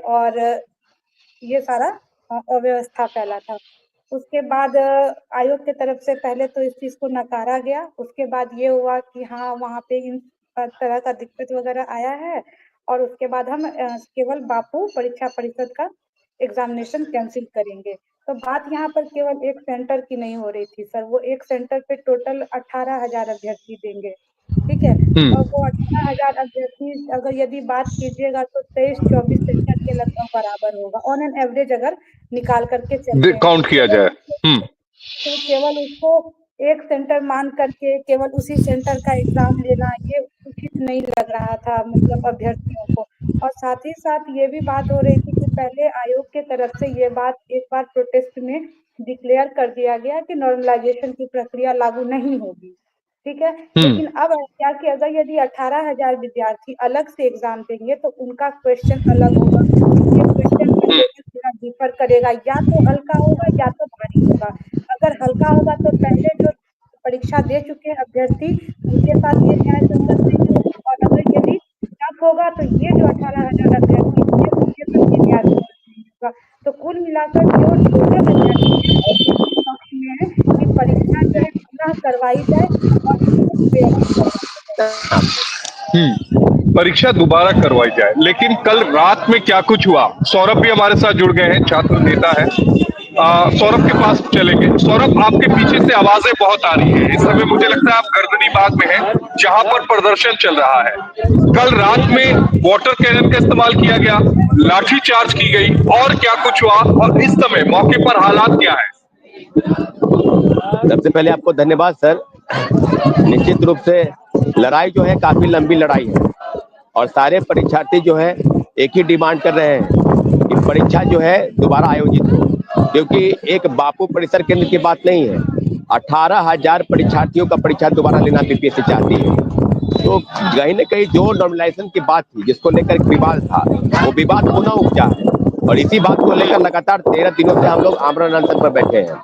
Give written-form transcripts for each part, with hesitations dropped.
और ये सारा अव्यवस्था फैला था। उसके बाद आयोग की तरफ से पहले तो इस चीज़ को नकारा गया, उसके बाद ये हुआ कि हाँ, वहाँ पे इन तरह का दिक्कत वगैरह आया है और उसके बाद हम केवल बापू परीक्षा परिषद का एग्जामिनेशन कैंसिल करेंगे। तो बात यहाँ पर केवल एक सेंटर की नहीं हो रही थी सर, वो एक सेंटर पे टोटल 18,000 अभ्यर्थी देंगे, ठीक है? और वो 18,000 अभ्यर्थी अगर यदि बात कीजिएगा तो 23-24 सेंटर के लगभग बराबर होगा, ऑन एन एवरेज अगर निकाल करके चलते हैं तो काउंट किया जाए। केवल उसको एक सेंटर मान करके केवल उसी सेंटर का एग्जाम लेना ये उचित नहीं लग रहा था, मतलब अभ्यर्थियों को। और साथ ही साथ ये भी बात हो रही थी कि पहले आयोग के तरफ से ये बात एक बार प्रोटेस्ट में डिक्लेयर कर दिया गया कि नॉर्मलाइजेशन की प्रक्रिया लागू नहीं होगी, ठीक है? लेकिन अब क्या कि अगर यदि 18,000 विद्यार्थी अलग से एग्जाम देंगे तो उनका क्वेश्चन अलग होगा, उनके क्वेश्चन का लेवल थोड़ा डिफर करेगा, या तो हल्का होगा या तो भारी होगा। अगर हल्का होगा तो पहले जो परीक्षा दे चुके हैं अभ्यर्थी उनके साथ ये न्याय संगत नहीं होगा, और अगर यदि टफ होगा तो ये जो 18,000 अभ्यर्थी होंगे उनके साथ ये न्याय संगत नहीं होगा। तो कुल मिलाकर जो टोटल अभ्यर्थी है वो इसी पक्ष में है कि परीक्षा जो है पुनः करवाई जाए और बिल्कुल फेयरली करवाई जाए। परीक्षा दोबारा करवाई जाए। लेकिन कल रात में क्या कुछ हुआ, सौरभ भी हमारे साथ जुड़ गए हैं, छात्र नेता है। सौरभ के पास चलेंगे। सौरभ, आपके पीछे से आवाजें बहुत आ रही है इस समय, मुझे लगता है आप गर्दनी बाग में हैं जहां पर प्रदर्शन चल रहा है। कल रात में वाटर कैनन का इस्तेमाल किया गया, लाठी चार्ज की गई, और क्या कुछ हुआ और इस समय मौके पर हालात क्या है? सबसे पहले आपको धन्यवाद सर। निश्चित रूप से लड़ाई जो है काफी लंबी लड़ाई है और सारे परीक्षार्थी जो है एक ही डिमांड कर रहे हैं कि परीक्षा जो है दोबारा आयोजित हो, क्योंकि एक बापू परिसर केंद्र की बात नहीं है, 18,000 परीक्षार्थियों का परीक्षा दोबारा लेना बीपीएससी चाहती है। तो कहीं न कहीं जो नॉर्मलाइजेशन की बात थी जिसको लेकर विवाद था, वो विवाद पुनः उपजा है और इसी बात को लेकर लगातार 13 दिनों से हम लोग आमरण अनशन पर बैठे हैं।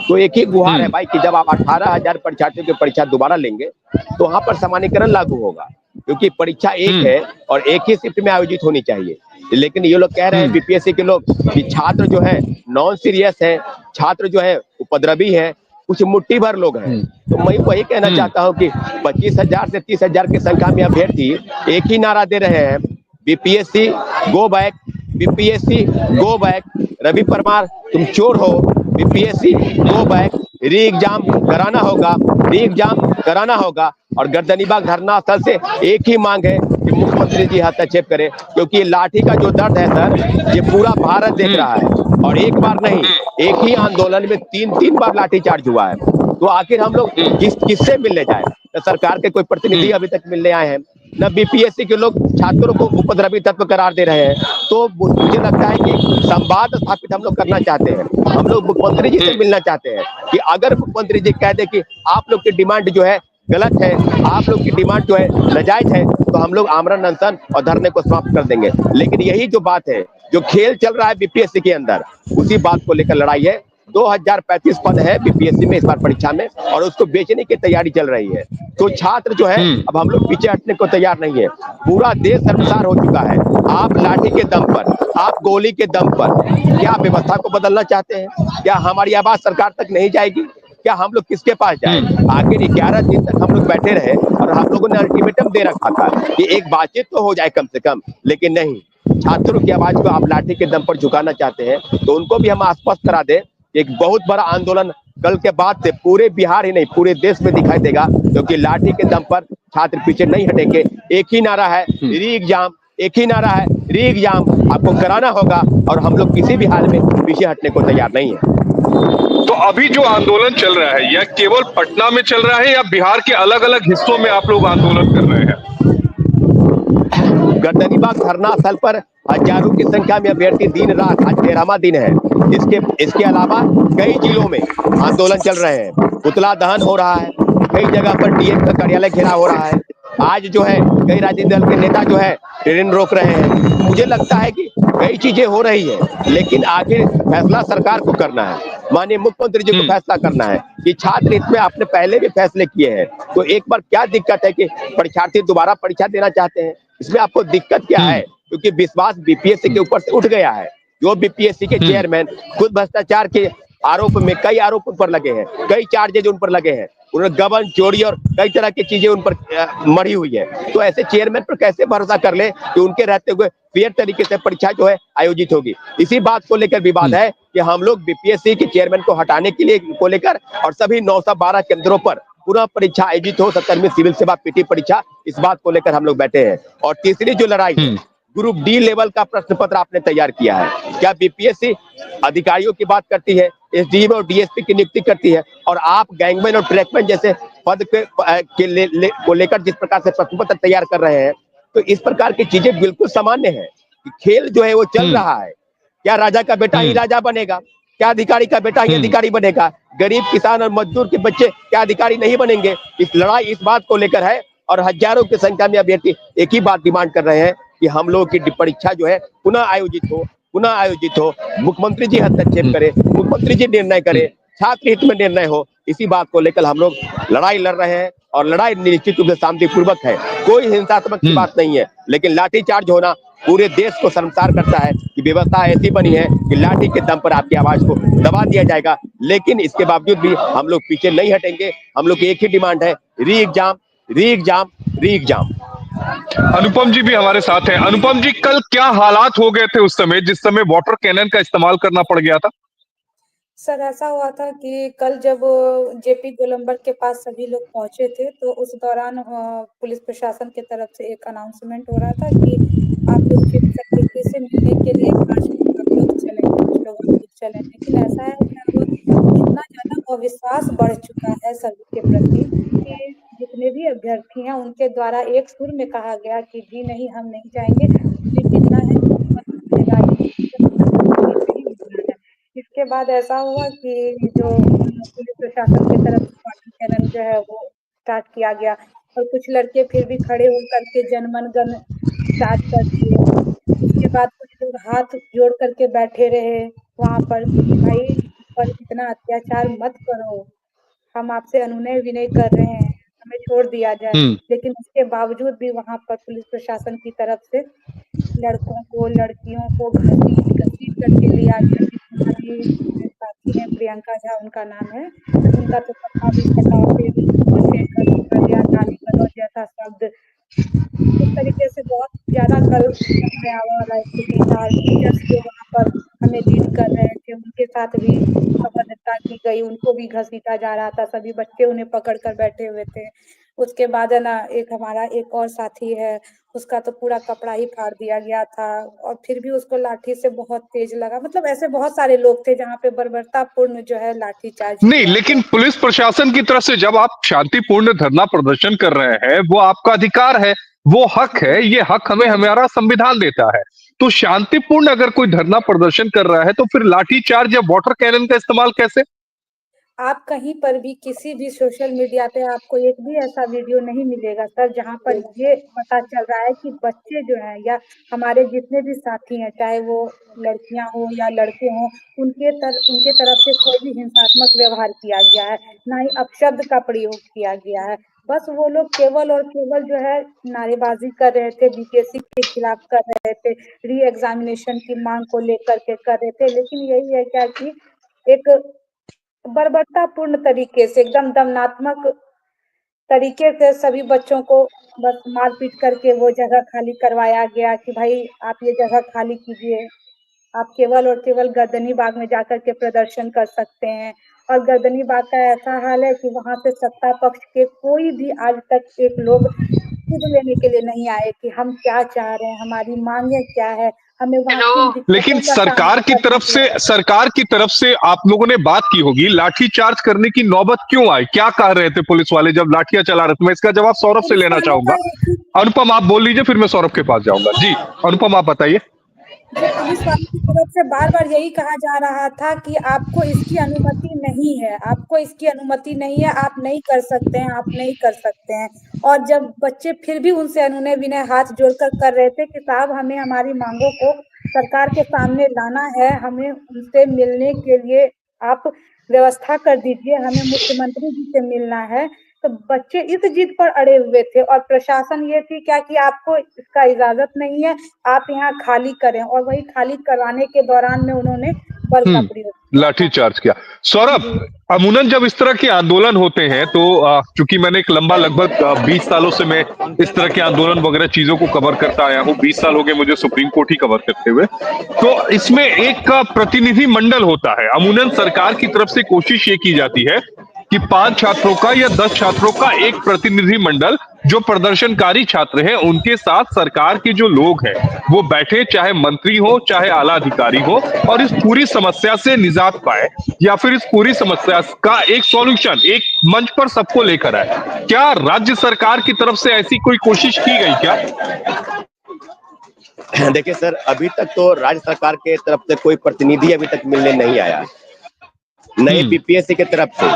तो एक ही गुहार है भाई कि जब आप 18,000 परीक्षार्थियों की परीक्षा दोबारा लेंगे तो वहां पर सामान्यीकरण लागू होगा, क्योंकि परीक्षा एक है और एक ही शिफ्ट में आयोजित होनी चाहिए। लेकिन ये लोग कह रहे हैं बीपीएससी के लोग कि छात्र जो है नॉन सीरियस है, छात्र जो है उपद्रवी है, कुछ मुट्ठी भर लोग हैं। तो मैं वही कहना चाहता हूँ कि 25,000 से 30,000 की संख्या में अभ्यर्थी एक ही नारा दे रहे हैं, BPSC go back, BPSC go back. Ravi Parmar तुम चोर हो, BPSC go back, re exam कराना होगा, री एग्जाम कराना होगा। और गर्दनीबाग धरना स्थल से एक ही मांग है कि मुख्यमंत्री जी हस्तक्षेप करें, क्योंकि लाठी का जो दर्द है सर ये पूरा भारत देख रहा है और एक बार नहीं, एक ही आंदोलन में 3 बार लाठी चार्ज हुआ है। तो आखिर हम लोग किससे मिलने जाए? न सरकार के कोई प्रतिनिधि अभी तक मिलने आए हैं, न बीपीएससी के लोग छात्रों को उपद्रवी तत्व करार दे रहे हैं। तो मुझे लगता है कि संवाद स्थापित हम लोग करना चाहते हैं, हम लोग मुख्यमंत्री जी से मिलना चाहते हैं कि अगर मुख्यमंत्री जी कह दे कि आप लोग की डिमांड जो है गलत है, आप लोग की डिमांड जो है नाजायज है, तो हम लोग आमरण अनशन और धरने को समाप्त कर देंगे। लेकिन यही जो बात है, जो खेल चल रहा है बीपीएससी के अंदर, उसी बात को लेकर लड़ाई है। 2035 पद है बीपीएससी में इस बार परीक्षा में और उसको बेचने की तैयारी चल रही है। तो छात्र जो है अब हम लोग पीछे हटने को तैयार नहीं है। पूरा देश शर्मसार हो चुका है। आप लाठी के दम पर, आप गोली के दम पर क्या व्यवस्था को बदलना चाहते हैं? क्या हमारी आवाज सरकार तक नहीं जाएगी? क्या हम लोग किसके पास जाए? आखिर 11 दिन तक हम लोग बैठे रहे और हम लोगों ने अल्टीमेटम दे रखा था कि एक बातचीत तो हो जाए कम से कम, लेकिन नहीं। छात्रों की आवाज को आप लाठी के दम पर झुकाना चाहते हैं, तो उनको भी हम आश्वस्त करा दें। एक बहुत बड़ा आंदोलन कल के बाद से पूरे बिहार ही नहीं पूरे देश में दिखाई देगा, क्योंकि लाठी के दम पर छात्र पीछे नहीं हटेंगे। एक ही नारा है री एग्जाम, एक ही नारा है री एग्जाम आपको कराना होगा और हम लोग किसी भी हाल में पीछे हटने को तैयार नहीं है। तो अभी जो आंदोलन चल रहा है यह केवल पटना में चल रहा है या बिहार के अलग अलग हिस्सों में आप लोग आंदोलन कर रहे हैं? गर्दनीबाग धरना स्थल पर हजारों की संख्या में अभ्यर्थी दिन रात, आज 13वां दिन है। इसके अलावा कई जिलों में आंदोलन चल रहे हैं, पुतला दहन हो रहा है, कई जगह पर डीएम का कार्यालय घेराव हो रहा है। आज जो है कई राजनीतिक दल के नेता जो है ट्रेन रोक रहे हैं। मुझे लगता है कि कई चीजें हो रही है, लेकिन आखिर फैसला सरकार को करना है, माननीय मुख्यमंत्री जी को फैसला करना है कि छात्र हित में आपने पहले भी फैसले किए हैं। तो एक बार क्या दिक्कत है कि परीक्षार्थी दोबारा परीक्षा देना चाहते हैं, इसमें आपको दिक्कत क्या है? क्योंकि विश्वास बीपीएससी के ऊपर से उठ गया है। जो बीपीएससी के चेयरमैन खुद भ्रष्टाचार के आरोप में कई आरोप उन पर लगे हैं, कई चार्जेज उन पर लगे हैं, उन्होंने गबन चोरी और कई तरह की चीजें उन पर मढ़ी हुई है। तो ऐसे चेयरमैन पर कैसे भरोसा कर ले कि उनके रहते हुए फेयर तरीके से परीक्षा जो है आयोजित होगी। इसी बात को लेकर विवाद है कि हम लोग बीपीएससी के चेयरमैन को हटाने के लिए को लेकर और सभी 912 केंद्रों पर पुनः परीक्षा आयोजित हो 17वीं सिविल सेवा पीटी परीक्षा, इस बात को लेकर हम लोग बैठे हैं। और तीसरी जो लड़ाई है, ग्रुप डी लेवल का प्रश्न पत्र आपने तैयार किया है। क्या बीपीएससी अधिकारियों की बात करती है, एसडीएम और डीएसपी की नियुक्ति करती है, और आप गैंगमैन और ट्रैकमैन जैसे पद को लेकर जिस प्रकार से प्रश्न पत्र तैयार कर रहे हैं, तो इस प्रकार की चीजें बिल्कुल सामान्य है। खेल जो है वो चल रहा है। क्या राजा का बेटा ही राजा बनेगा? क्या अधिकारी का बेटा ही अधिकारी बनेगा? गरीब किसान और मजदूर के बच्चे क्या अधिकारी नहीं बनेंगे? इस लड़ाई इस बात को लेकर है, और हजारों की संख्या में अभ्यर्थी एक ही बात डिमांड कर रहे हैं कि हम लोगों की परीक्षा जो है पुनः आयोजित हो, मुख्यमंत्री जी हस्तक्षेप करे, मुख्यमंत्री जी निर्णय करे, छात्र हित में निर्णय हो। इसी बात को लेकर हम लोग लड़ाई लड़ रहे हैं, और लड़ाई निश्चित रूप से शांतिपूर्वक है, कोई हिंसात्मक की बात नहीं है। लेकिन लाठीचार्ज होना पूरे देश को शर्मसार करता है कि व्यवस्था ऐसी बनी है कि लाठी के दम पर आपकी आवाज को दबा दिया जाएगा। लेकिन इसके बावजूद भी हम लोग पीछे नहीं हटेंगे। हम लोग की एक ही डिमांड है, री एग्जाम, री एग्जाम, री एग्जाम। अनुपम जी भी हमारे साथ हैं। अनुपम जी, कल क्या हालात हो गए थे उस समय जिस समय वाटर कैनन का इस्तेमाल करना पड़ गया था? सर ऐसा हुआ था कि कल जब जेपी गोलंबर के पास सभी लोग पहुंचे थे, तो उस दौरान पुलिस प्रशासन की तरफ से एक अनाउंसमेंट हो रहा था कि आप लोग चीफ सेक्रेटरी से मिलने के लिए 5 लोग आप लोग चलें। लेकिन ऐसा है कि अब इतना ज्यादा अविश्वास बढ़ चुका है सभी के प्रति कि जितने भी अभ्यर्थी हैं उनके द्वारा एक सुर में कहा गया कि जी नहीं, हम नहीं जाएंगे, हमें मिलना है, मिलेगा, नहीं मिलना है। इसके बाद ऐसा हुआ कि जो पुलिस प्रशासन की तरफ से वाटर कैनन जो है वो स्टार्ट किया गया, और कुछ लड़के फिर भी खड़े होकर के जनगण मन स्टार्ट कर दिए। उसके बाद कुछ लोग हाथ जोड़ करके बैठे रहे वहां पर कि भाई पर इतना अत्याचार मत करो, हम आपसे अनुनय विनय कर रहे हैं, हमें छोड़ दिया जाए। लेकिन उसके बावजूद भी वहां पर पुलिस प्रशासन की तरफ से लड़कों को लड़कियों को घसीट घसीट करके लिया गया। हमारी साथी है प्रियंका झा उनका नाम है, उनका तो कपड़ा भी फटा, फिर ऊपर से घसीटा गया, गाली गलौज जैसा शब्द। इस तरीके से बहुत ज्यादा कल भयावह वाला स्थिति था। टीचर्स जो वहाँ पर हमें लीड कर रहे थे उनके साथ भी अभद्रता की गई, उनको भी घसीटा जा रहा था, सभी बच्चे उन्हें पकड़ कर बैठे हुए थे। उसके बाद है ना, एक हमारा एक और साथी है, उसका तो पूरा कपड़ा ही फाड़ दिया गया था, और फिर भी उसको लाठी से बहुत तेज लगा। मतलब ऐसे बहुत सारे लोग थे जहाँ पे बर्बरतापूर्ण जो है लाठी चार्ज नहीं, किया लेकिन गया। पुलिस प्रशासन की तरफ से जब आप शांतिपूर्ण धरना प्रदर्शन कर रहे हैं, वो आपका अधिकार है, वो हक है, ये हक हमें हमारा संविधान देता है। तो शांतिपूर्ण अगर कोई धरना प्रदर्शन कर रहा है तो फिर लाठीचार्ज या वाटर कैनन का इस्तेमाल कैसे? आप कहीं पर भी किसी भी सोशल मीडिया पे आपको एक भी ऐसा वीडियो नहीं मिलेगा सर जहाँ पर ये पता चल रहा है कि बच्चे जो हैं या हमारे जितने भी साथी हैं, चाहे वो लड़कियां हो या लड़के हों, उनके तरफ से कोई भी हिंसात्मक व्यवहार किया गया है, ना ही अपशब्द का प्रयोग किया गया है। बस वो लोग केवल और केवल जो है नारेबाजी कर रहे थे, बीपीएससी के खिलाफ कर रहे थे, री एग्जामिनेशन की मांग को लेकर के कर रहे थे। लेकिन यही है क्या कि एक बर्बरतापूर्ण तरीके से, एकदम दमनात्मक तरीके से सभी बच्चों को बस मारपीट करके वो जगह खाली करवाया गया कि भाई आप ये जगह खाली कीजिए, आप केवल और केवल गर्दनी बाग में जाकर के प्रदर्शन कर सकते हैं। और गर्दनी बाग का ऐसा हाल है कि वहां से सत्ता पक्ष के कोई भी आज तक एक लोग सुध लेने के लिए नहीं आए कि हम क्या चाह रहे हैं, हमारी मांगे क्या है, हमें वहाँ किन लेकिन दिक्कतों का सामना करना है। सरकार की तरफ से आप लोगों ने बात की होगी, लाठीचार्ज करने की नौबत क्यों आई? क्या कह रहे थे पुलिस वाले जब लाठियां चला रहे थे? मैं इसका जवाब सौरभ से पुलिस लेना वालों का चाहूंगा। एक ही अनुपम आप बोल लीजिए, फिर मैं सौरभ के पास जाऊंगा। जी अनुपम, आप बताइए। जी, पुलिस वालों की तरफ से बार-बार यही कहा जा रहा था कि आपको इसकी अनुमति नहीं है, आपको इसकी अनुमति नहीं है, आप नहीं कर सकते हैं, आप नहीं कर सकते हैं। और जब बच्चे फिर भी उनसे अनुनय विनय हाथ जोड़कर कर रहे थे कि साहब हमें हमारी मांगों को सरकार के सामने लाना है, हमें उनसे मिलने के लिए आप व्यवस्था कर दीजिए, हमें मुख्यमंत्री जी से मिलना है। तो बच्चे इस जिद पर अड़े हुए थे और प्रशासन ये थी क्या कि आपको इसका इजाजत नहीं है, आप यहाँ खाली करें, और वही खाली कराने के दौरान में उन्होंने बल का प्रयोग किया लाठी था। चार्ज किया। सौरभ, जी अमूमन जब इस तरह के आंदोलन होते हैं तो चूंकि मैंने एक लंबा लगभग 20 सालों से मैं इस तरह के आंदोलन वगैरह चीजों को कवर करता आया हूं, 20 साल हो गए मुझे सुप्रीम कोर्ट ही कवर करते हुए। तो इसमें एक प्रतिनिधि मंडल होता है। अमूमन सरकार की तरफ से कोशिश ये की जाती है कि 5 छात्रों का या 10 छात्रों का एक प्रतिनिधि मंडल जो प्रदर्शनकारी छात्र हैं उनके साथ सरकार के जो लोग हैं वो बैठे, चाहे मंत्री हो चाहे आला अधिकारी हो, और इस पूरी समस्या से निजात पाए या फिर इस पूरी समस्या का एक सॉल्यूशन एक मंच पर सबको लेकर आए। क्या राज्य सरकार की तरफ से ऐसी कोई कोशिश की गई क्या? देखिए सर, अभी तक तो राज्य सरकार के तरफ से कोई प्रतिनिधि अभी तक मिलने नहीं आया। नए बीपीएससी की तरफ से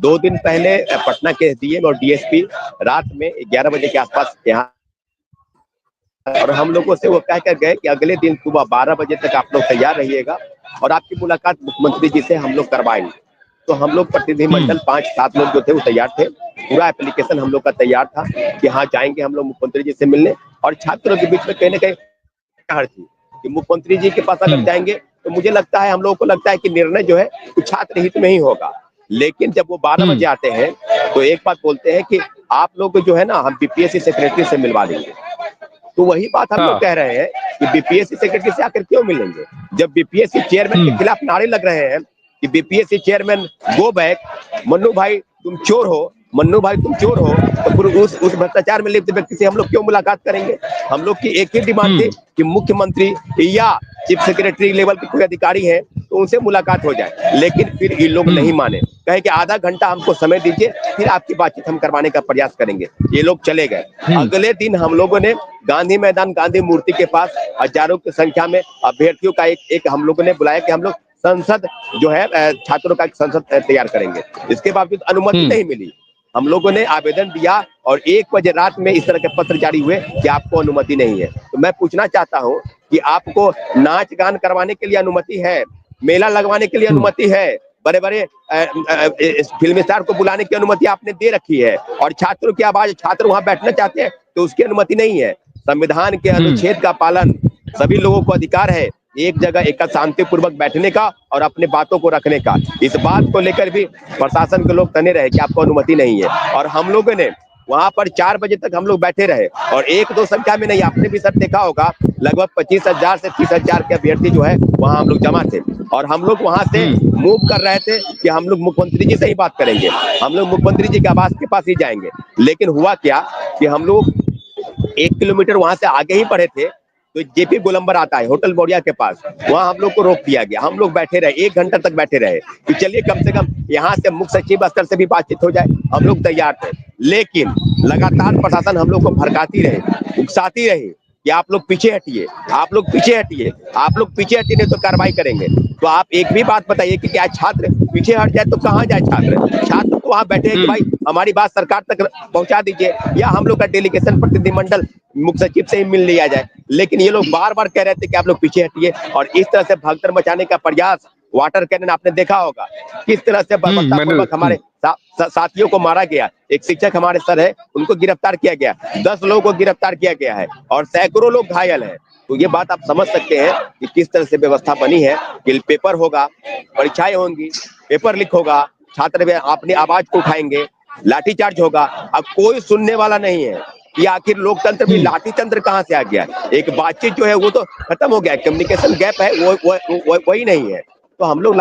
2 दिन पहले पटना के एसडीएम और डीएसपी रात में 11 बजे के आसपास यहाँ, और हम लोगों से वो कह कर गए कि अगले दिन सुबह 12 बजे तक आप लोग तैयार रहिएगा और आपकी मुलाकात मुख्यमंत्री जी से हम लोग करवाएंगे। तो हम लोग प्रतिनिधिमंडल 5-7 लोग जो थे वो तैयार थे, पूरा एप्लीकेशन हम लोग का तैयार था कि हाँ जाएंगे हम लोग मुख्यमंत्री जी से मिलने। और छात्रों के बीच में कहीं ना कहीं थी कि मुख्यमंत्री जी के पास अगर जाएंगे तो मुझे लगता है, हम लोगों को लगता है कि निर्णय जो है वो छात्र हित में ही होगा। लेकिन जब वो 12 बजे आते हैं तो एक बात बोलते हैं कि आप लोग जो है ना, हम बीपीएससी सेक्रेटरी से मिलवा देंगे। तो वही बात हम लोग कह रहे हैं कि बीपीएससी सेक्रेटरी से आकर क्यों मिलेंगे, जब बीपीएससी चेयरमैन के खिलाफ नारे लग रहे हैं कि BPSC chairman go back, Mannu भाई तुम चोर हो, मन्नू भाई तुम चोर हो, तो फिर उस भ्रष्टाचार में लिप्त व्यक्ति से हम लोग क्यों मुलाकात करेंगे। हम लोग की एक ही डिमांड थी कि मुख्यमंत्री या चीफ सेक्रेटरी लेवल के कोई अधिकारी है तो उनसे मुलाकात हो जाए। लेकिन फिर ये लोग नहीं माने, कहे कि आधा घंटा हमको समय दीजिए, फिर आपकी बातचीत हम करवाने का प्रयास करेंगे। ये लोग चले गए। अगले दिन हम लोगों ने गांधी मैदान, गांधी मूर्ति के पास हजारों की संख्या में अभ्यर्थियों का एक हम लोगों ने बुलाया कि हम लोग संसद जो है छात्रों का एक संसद तैयार करेंगे। इसके बावजूद अनुमति नहीं मिली। हम लोगों ने आवेदन दिया और 1 बजे रात में इस तरह के पत्र जारी हुए कि आपको अनुमति नहीं है। तो मैं पूछना चाहता हूं कि आपको नाच गान करवाने के लिए अनुमति है, मेला लगवाने के लिए अनुमति है, बड़े बड़े फिल्म स्टार को बुलाने की अनुमति आपने दे रखी है, और छात्रों की आवाज, छात्र वहां बैठना चाहते हैं तो उसकी अनुमति नहीं है। संविधान के अनुच्छेद का पालन, सभी लोगों को अधिकार है एक जगह एक शांतिपूर्वक बैठने का और अपने बातों को रखने का। इस बात को लेकर भी प्रशासन के लोग तने रहे कि आपको अनुमति नहीं है। और हम लोगों ने वहां पर 4 बजे तक हम लोग बैठे रहे, और 1-2 संख्या में नहीं, आपने भी सर देखा होगा, लगभग 25,000 से 30,000 के अभ्यर्थी जो है वहां हम लोग जमा थे। और हम लोग वहां से मूव कर रहे थे कि हम लोग मुख्यमंत्री जी से ही बात करेंगे, हम लोग मुख्यमंत्री जी के आवास के पास ही जाएंगे। लेकिन हुआ क्या कि हम लोग 1 किलोमीटर वहां से आगे ही बढ़े थे तो जेपी गोलंबर आता है होटल बोरिया के पास, वहां हम लोग को रोक दिया गया। हम लोग बैठे रहे, 1 घंटा तक बैठे रहे कि चलिए कम से कम यहाँ से मुख्य सचिव स्तर से भी बातचीत हो जाए। हम लोग तैयार थे, लेकिन लगातार प्रशासन हम लोग को भड़काती रही, उकसाती रही कि आप लोग पीछे हटिए, आप लोग पीछे हटिए, आप लोग पीछे हटिए नहीं तो कार्रवाई करेंगे। तो आप एक भी बात बताइए कि क्या छात्र पीछे हट जाए तो कहाँ जाए छात्र? छात्र तो वहां बैठे हैं कि भाई हमारी बात सरकार तक पहुंचा दीजिए, या हम लोग का डेलीगेशन प्रतिनिधिमंडल मुख्य सचिव से ही मिल लिया जाए। लेकिन ये लोग बार बार कह रहे थे कि आप लोग पीछे हटिए, और इस तरह से भगदड़ मचाने का प्रयास, वाटर कैनन आपने देखा होगा किस तरह से बर्बरतापूर्वक हमारे साथियों को मारा गया। एक शिक्षक हमारे सर है, उनको गिरफ्तार किया गया, 10 लोगों को गिरफ्तार किया गया है और सैकड़ों लोग घायल हैं। तो ये बात आप समझ सकते हैं कि किस तरह से व्यवस्था बनी है कि पेपर होगा, परीक्षाएं होंगी, पेपर लीक होगा, छात्र अपनी आवाज को उठाएंगे, लाठीचार्ज होगा। अब कोई सुनने वाला नहीं है कि आखिर लोकतंत्र में लाठी तंत्र कहां से आ गया। एक बातचीत जो है वो तो खत्म हो गया, कम्युनिकेशन गैप है वो वही नहीं है। तो हम लोग